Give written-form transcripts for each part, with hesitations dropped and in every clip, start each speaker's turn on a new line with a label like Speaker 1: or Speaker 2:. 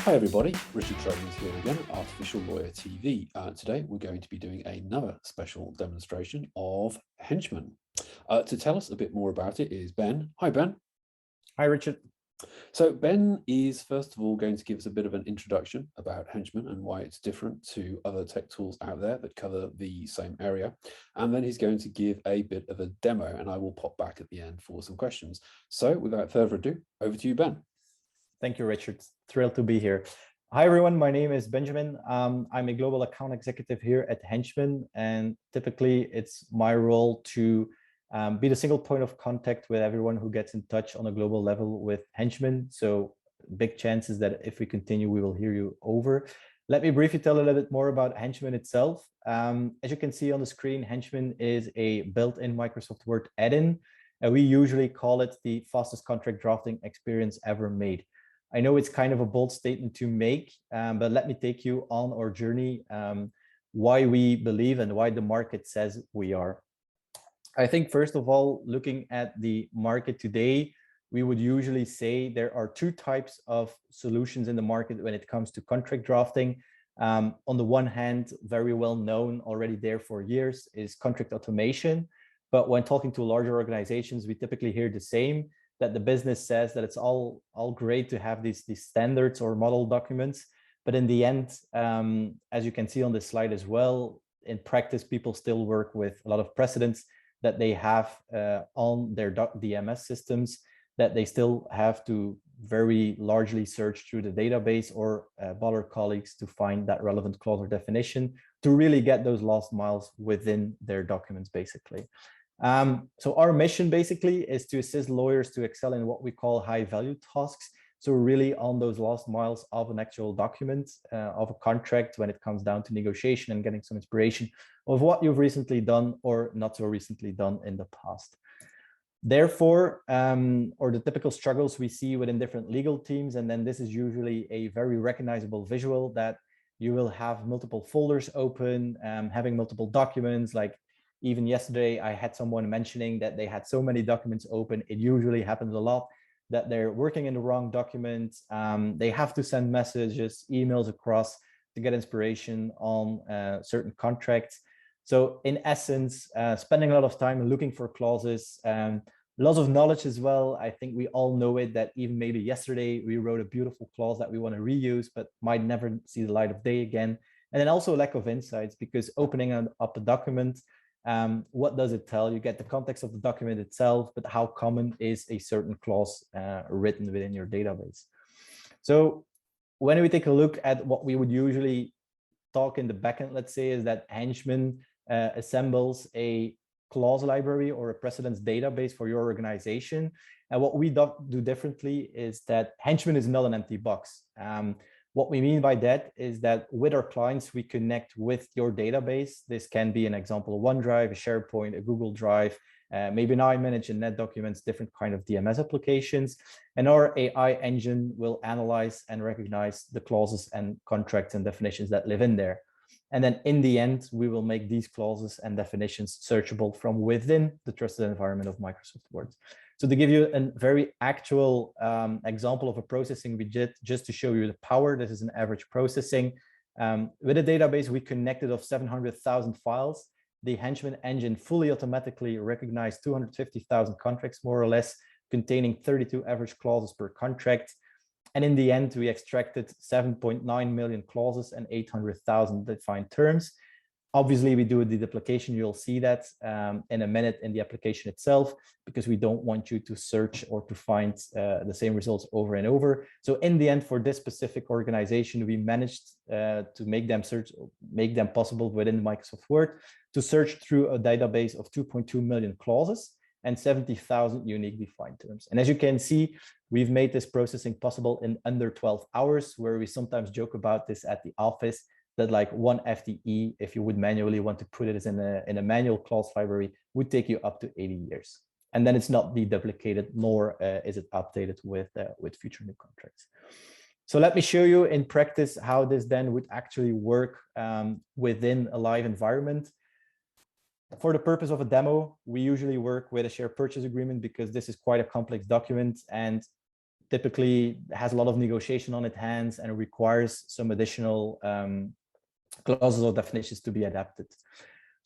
Speaker 1: Hi everybody, Richard Trowens here again at Artificial Lawyer TV. Today we're going to be doing another special demonstration of Henchman. To tell us a bit more about it is Ben. Hi Ben.
Speaker 2: Hi Richard.
Speaker 1: So Ben is first of all going to give us a bit of an introduction about Henchman and why it's different to other tech tools out there that cover the same area. And then he's going to give a bit of a demo and I will pop back at the end for some questions. So without further ado, over to you Ben.
Speaker 2: Thank you, Richard. Thrilled to be here. Hi, everyone. My name is Benjamin. I'm a global account executive here at Henchman, and typically it's my role to be the single point of contact with everyone who gets in touch on a global level with Henchman. So big chances that if we continue, we will hear you over. Let me briefly tell a little bit more about Henchman itself. As you can see on the screen, Henchman is a built-in Microsoft Word add-in. We usually call it the fastest contract drafting experience ever made. I know it's kind of a bold statement to make, but let me take you on our journey, why we believe and why the market says we are. I think, first of all, looking at the market today, we would usually say there are two types of solutions in the market when it comes to contract drafting. On the one hand, very well known, already there for years, is contract automation. But when talking to larger organizations, we typically hear the same, that the business says that it's all great to have these standards or model documents. But in the end, as you can see on this slide as well, in practice, people still work with a lot of precedents that they have on their DMS systems, that they still have to very largely search through the database or bother colleagues to find that relevant clause or definition to really get those last miles within their documents, basically. So our mission basically is to assist lawyers to excel in what we call high value tasks. So really on those last miles of an actual document, of a contract, when it comes down to negotiation and getting some inspiration of what you've recently done or not so recently done in the past. Therefore, or the typical struggles we see within different legal teams, and then this is usually a very recognizable visual that you will have multiple folders open, having multiple documents. Like even yesterday, I had someone mentioning that they had so many documents open. It usually happens a lot that they're working in the wrong document. They have to send messages, emails across to get inspiration on certain contracts. So in essence, spending a lot of time looking for clauses, lots of knowledge as well. I think we all know it, that even maybe yesterday we wrote a beautiful clause that we want to reuse, but might never see the light of day again. And then also lack of insights, because opening up a document, what does it tell? You get the context of the document itself, but how common is a certain clause written within your database? So when we take a look at what we would usually talk in the backend, let's say, is that Henchman assembles a clause library or a precedence database for your organization. And what we do differently is that Henchman is not an empty box. What we mean by that is that with our clients, we connect with your database. This can be an example of OneDrive, a SharePoint, a Google Drive, maybe now I manage in NetDocuments, different kind of DMS applications. And our AI engine will analyze and recognize the clauses and contracts and definitions that live in there. And then in the end, we will make these clauses and definitions searchable from within the trusted environment of Microsoft Word. So to give you a very actual example of a processing we did, just to show you the power, this is an average processing. With a database we connected of 700,000 files, the Henchman engine fully automatically recognized 250,000 contracts, more or less, containing 32 average clauses per contract. And in the end, we extracted 7.9 million clauses and 800,000 defined terms. Obviously, we do the duplication. You'll see that in a minute in the application itself, because we don't want you to search or to find the same results over and over. So in the end, for this specific organization, we managed to make them possible within Microsoft Word to search through a database of 2.2 million clauses and 70,000 unique defined terms. And as you can see, we've made this processing possible in under 12 hours, where we sometimes joke about this at the office, that like one FTE, if you would manually want to put it in a manual clause library, would take you up to 80 years. And then it's not deduplicated, nor is it updated with future new contracts. So let me show you in practice how this then would actually work within a live environment. For the purpose of a demo, we usually work with a share purchase agreement, because this is quite a complex document. And typically has a lot of negotiation on its hands and requires some additional clauses or definitions to be adapted.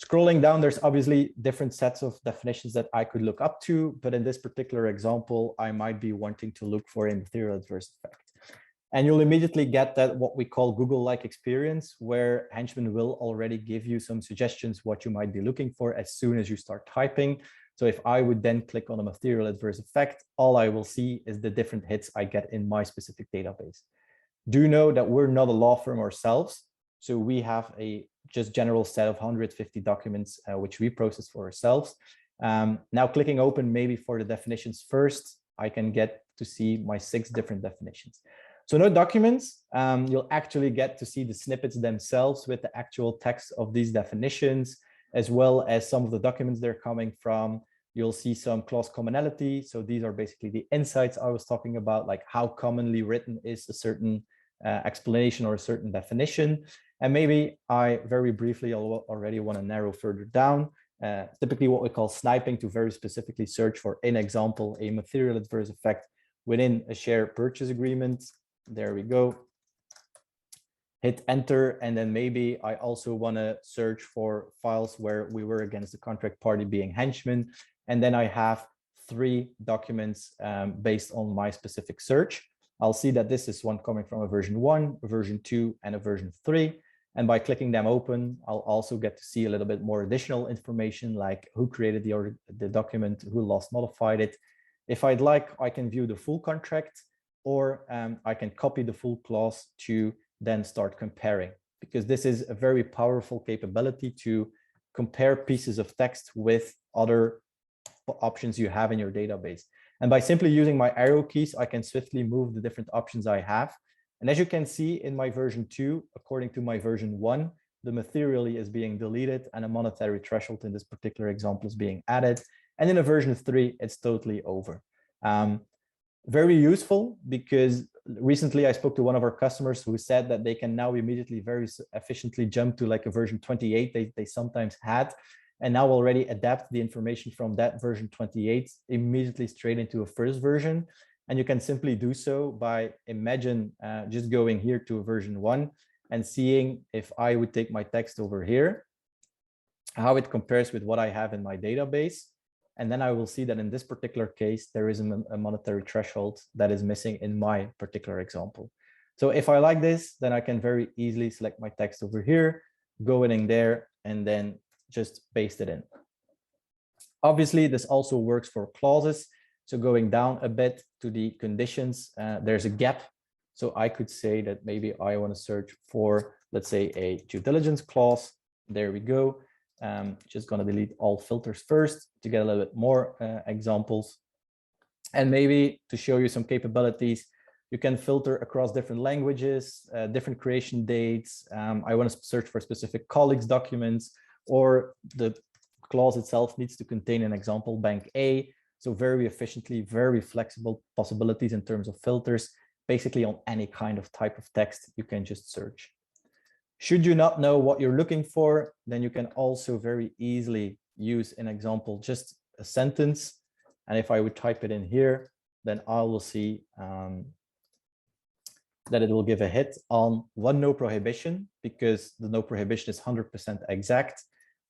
Speaker 2: Scrolling down, there's obviously different sets of definitions that I could look up to, but in this particular example, I might be wanting to look for a material adverse effect. And you'll immediately get that what we call Google-like experience, where Henchman will already give you some suggestions what you might be looking for as soon as you start typing. So if I would then click on a material adverse effect, all I will see is the different hits I get in my specific database. Do know that we're not a law firm ourselves. So we have a just general set of 150 documents, which we process for ourselves. Now clicking open maybe for the definitions first, I can get to see my 6 different definitions. So no documents, you'll actually get to see the snippets themselves with the actual text of these definitions, as well as some of the documents they're coming from. You'll see some clause commonality. So these are basically the insights I was talking about, like how commonly written is a certain explanation or a certain definition. And maybe I very briefly already want to narrow further down, typically what we call sniping, to very specifically search for an example, a material adverse effect within a share purchase agreement. There we go. Hit enter, and then maybe I also want to search for files where we were against the contract party being Henchman, and then I have 3 documents based on my specific search. I'll see that this is one coming from a version 1, a version 2, and a version 3. And by clicking them open, I'll also get to see a little bit more additional information, like who created the document, who last modified it. If I'd like, I can view the full contract, or I can copy the full clause to then start comparing, because this is a very powerful capability to compare pieces of text with other options you have in your database. And by simply using my arrow keys, I can swiftly move the different options I have. And as you can see in my version 2, according to my version 1, the materially is being deleted and a monetary threshold in this particular example is being added. And in a version 3, it's totally over. Very useful, because recently I spoke to one of our customers who said that they can now immediately very efficiently jump to like a version 28 they sometimes had, and now already adapt the information from that version 28 immediately straight into a first version. And you can simply do so by just going here to a version 1 and seeing if I would take my text over here, how it compares with what I have in my database. And then I will see that in this particular case, there is a monetary threshold that is missing in my particular example. So if I like this, then I can very easily select my text over here, go in there, and then just paste it in. Obviously, this also works for clauses. So going down a bit to the conditions, there's a gap. So I could say that maybe I want to search for, let's say, a due diligence clause. There we go. Just going to delete all filters first to get a little bit more examples. And maybe to show you some capabilities, you can filter across different languages, different creation dates. I want to search for specific colleagues' documents, or the clause itself needs to contain an example bank A. So very efficiently, very flexible possibilities in terms of filters, basically on any kind of type of text you can just search. Should you not know what you're looking for, then you can also very easily use an example, just a sentence. And if I would type it in here, then I will see that it will give a hit on one no prohibition, because the no prohibition is 100% exact,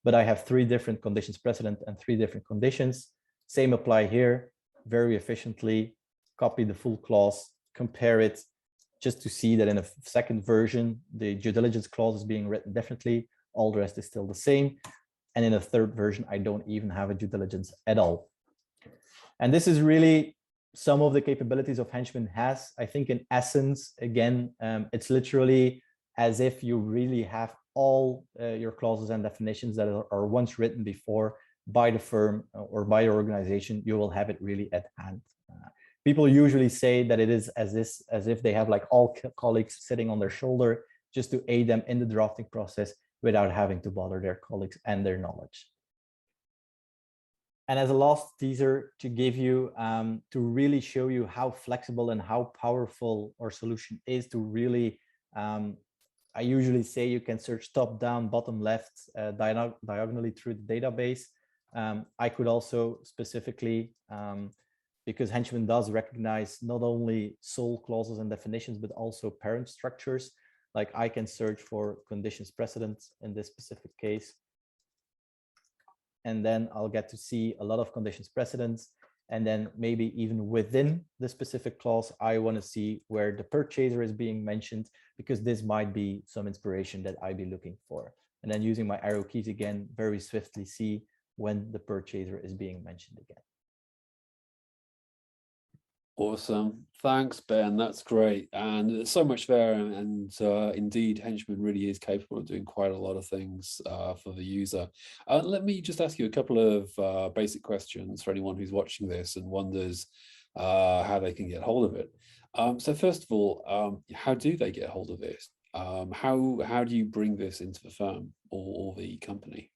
Speaker 2: but I have 3 different conditions precedent and 3 different conditions. Same apply here, very efficiently copy the full clause, compare it, just to see that in a second version, the due diligence clause is being written differently, all the rest is still the same. And in a third version, I don't even have a due diligence at all. And this is really some of the capabilities of Henchman has. I think in essence, again, it's literally as if you really have all your clauses and definitions that are once written before by the firm or by your organization, you will have it really at hand. People usually say that it is as if they have like all colleagues sitting on their shoulder just to aid them in the drafting process without having to bother their colleagues and their knowledge. And as a last teaser to give you, to really show you how flexible and how powerful our solution is to really, I usually say you can search top down, bottom left, diagonally through the database. I could also specifically because Henchman does recognize not only sole clauses and definitions, but also parent structures. Like I can search for conditions precedent in this specific case. And then I'll get to see a lot of conditions precedents. And then maybe even within the specific clause, I want to see where the purchaser is being mentioned, because this might be some inspiration that I'd be looking for. And then using my arrow keys again, very swiftly see when the purchaser is being mentioned again.
Speaker 1: Awesome. Thanks, Ben. That's great. And there's so much there. And indeed, Henchman really is capable of doing quite a lot of things for the user. Let me just ask you a couple of basic questions for anyone who's watching this and wonders how they can get hold of it. So first of all, how do they get hold of this? How do you bring this into the firm or the company?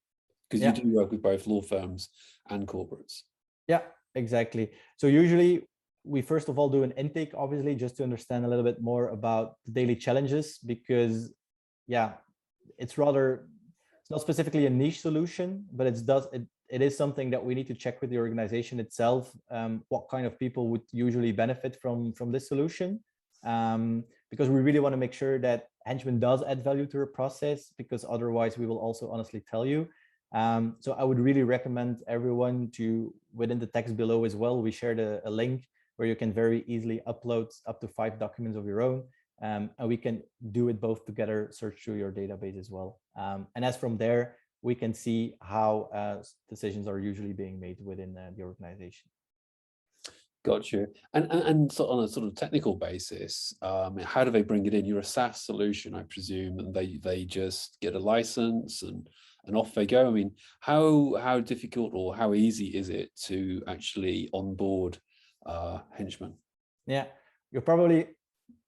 Speaker 1: Because you do work with both law firms and corporates.
Speaker 2: Yeah, exactly. So usually we first of all do an intake, obviously, just to understand a little bit more about the daily challenges, because it's not specifically a niche solution, but it is something that we need to check with the organization itself, what kind of people would usually benefit from this solution, because we really want to make sure that Henchman does add value to our process, because otherwise we will also honestly tell you. So I would really recommend everyone to, within the text below as well, we shared a link where you can very easily upload up to 5 documents of your own. And we can do it both together, search through your database as well. And as from there, we can see how decisions are usually being made within the organization.
Speaker 1: Got you. And so on a sort of technical basis, how do they bring it in? You're a SaaS solution, I presume, and they just get a license and off they go. I mean, how difficult or how easy is it to actually onboard Henchman?
Speaker 2: Yeah, you probably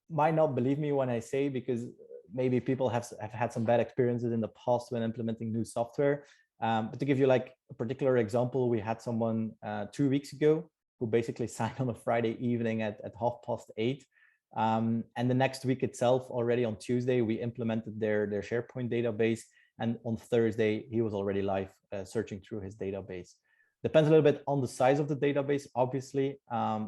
Speaker 2: might not believe me when I say, because maybe people have had some bad experiences in the past when implementing new software. But to give you like a particular example, we had someone 2 weeks ago who basically signed on a Friday evening at 8:30. And the next week itself, already on Tuesday, we implemented their SharePoint database. And on Thursday, he was already live searching through his database. Depends a little bit on the size of the database, obviously.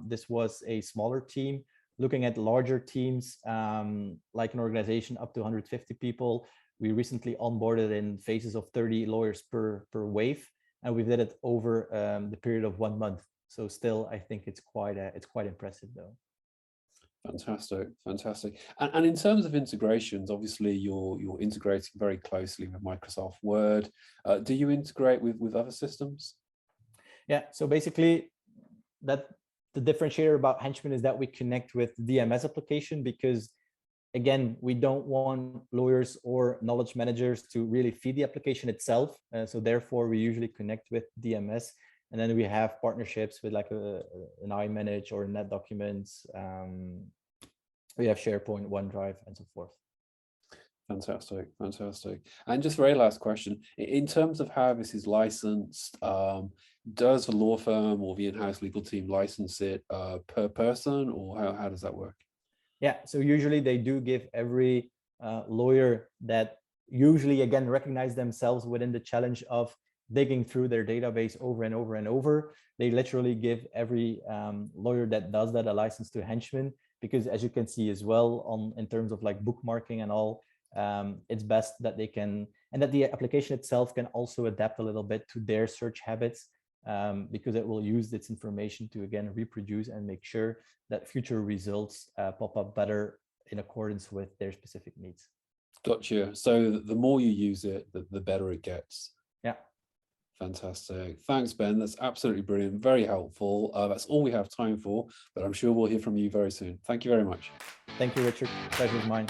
Speaker 2: This was a smaller team. Looking at larger teams, like an organization up to 150 people, we recently onboarded in phases of 30 lawyers per wave, and we did it over the period of 1 month. So still, I think it's quite impressive, though.
Speaker 1: Fantastic. And in terms of integrations, obviously you're integrating very closely with Microsoft Word. Do you integrate with other systems?
Speaker 2: Yeah. So basically, the differentiator about Henchman is that we connect with DMS application, because again, we don't want lawyers or knowledge managers to really feed the application itself. So therefore, we usually connect with DMS. And then we have partnerships with like an iManage or NetDocuments. We have SharePoint, OneDrive, and so forth.
Speaker 1: Fantastic. And just very last question, in terms of how this is licensed, does the law firm or the in-house legal team license it per person, or how does that work?
Speaker 2: Yeah, so usually they do give every lawyer that usually, again, recognize themselves within the challenge of digging through their database over and over and over. They literally give every lawyer that does that a license to Henchman, because as you can see as well, in terms of like bookmarking and all, it's best that they can, and that the application itself can also adapt a little bit to their search habits, because it will use this information to, again, reproduce and make sure that future results pop up better in accordance with their specific needs.
Speaker 1: Gotcha. So the more you use it, the better it gets.
Speaker 2: Yeah.
Speaker 1: Fantastic. Thanks, Ben. That's absolutely brilliant. Very helpful. That's all we have time for, but I'm sure we'll hear from you very soon. Thank you very much.
Speaker 2: Thank you, Richard. Pleasure's mine.